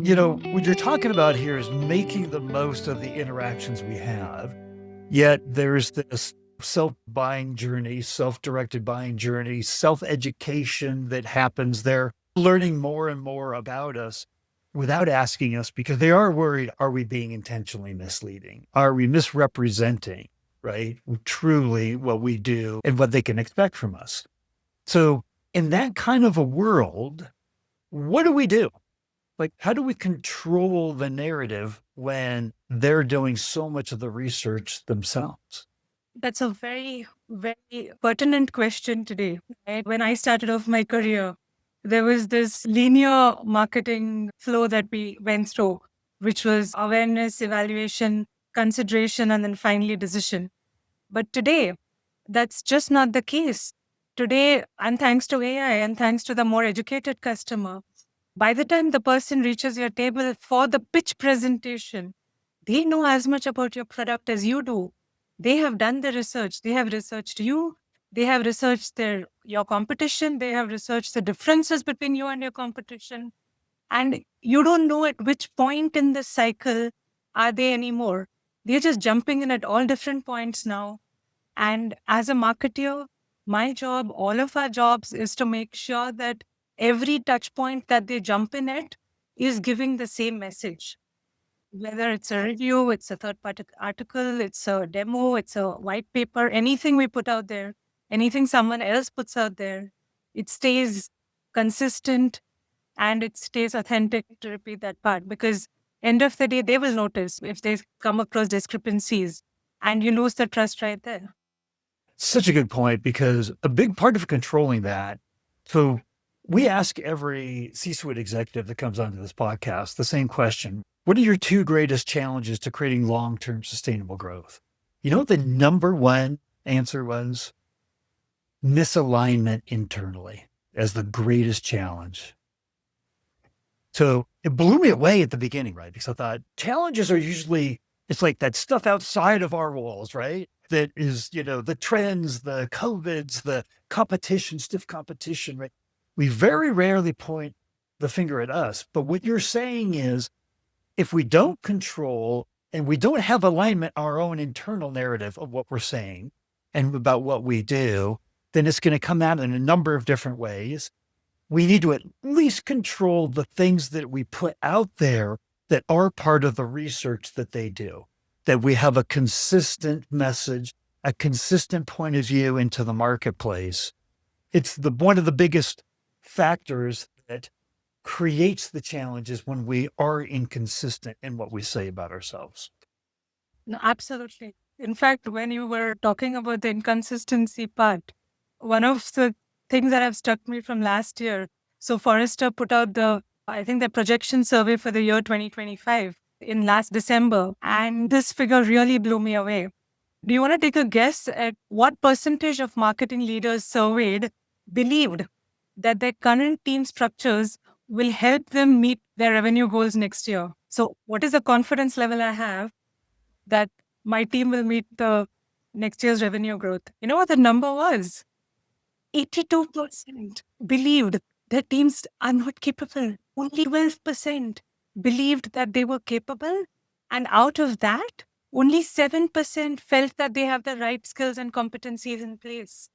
What you're talking about here is making the most of the interactions we have. Yet there's this self buying journey, self directed buying journey, self education that happens there, learning more and more about us without asking us because they are worried, are we being intentionally misleading? Are we misrepresenting, right? Truly what we do and what they can expect from us. So, in that kind of a world, what do we do? Like, how do we control the narrative when they're doing so much of the research themselves? That's a very, very pertinent question today. Right? When I started off my career, there was this linear marketing flow that we went through, which was awareness, evaluation, consideration, and then finally decision. But today, that's just not the case. Today, and thanks to AI and thanks to the more educated customer, by the time the person reaches your table for the pitch presentation, they know as much about your product as you do. They have done the research. They have researched you. They have researched your competition. They have researched the differences between you and your competition. And you don't know at which point in the cycle are they anymore. They're just jumping in at all different points now. And as a marketer, my job, all of our jobs is to make sure that every touch point that they jump in at is giving the same message. Whether it's a review, it's a third party article, it's a demo, it's a white paper, anything we put out there, anything someone else puts out there, it stays consistent and it stays authentic to repeat that part because end of the day they will notice if they come across discrepancies and you lose the trust right there. Such a good point because a big part of controlling that. So, we ask every C suite executive that comes onto this podcast the same question. What are your two greatest challenges to creating long term sustainable growth? You know what the number one answer was? Misalignment internally as the greatest challenge. So it blew me away at the beginning, right? Because I thought challenges are usually, it's like that stuff outside of our walls, right? That is, the trends, the COVIDs, the competition, stiff competition, right? We very rarely point the finger at us. But what you're saying is if we don't control and we don't have alignment, our own internal narrative of what we're saying and about what we do, then it's going to come out in a number of different ways. We need to at least control the things that we put out there that are part of the research that they do, that we have a consistent message, a consistent point of view into the marketplace. It's one of the biggest factors that creates the challenges when we are inconsistent in what we say about ourselves. No, absolutely. In fact, when you were talking about the inconsistency part, one of the things that have struck me from last year, so Forrester put out I think the projection survey for the year 2025 in last December, and this figure really blew me away. Do you want to take a guess at what percentage of marketing leaders surveyed believed that their current team structures will help them meet their revenue goals next year? So, what is the confidence level I have that my team will meet the next year's revenue growth? You know what the number was? 82% believed their teams are not capable. Only 12% believed that they were capable. And out of that, only 7% felt that they have the right skills and competencies in place.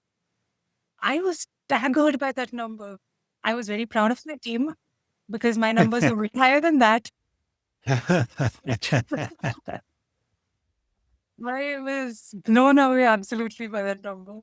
I was staggered by that number. I was very proud of my team because my numbers were way higher than that. I was blown away absolutely by that number.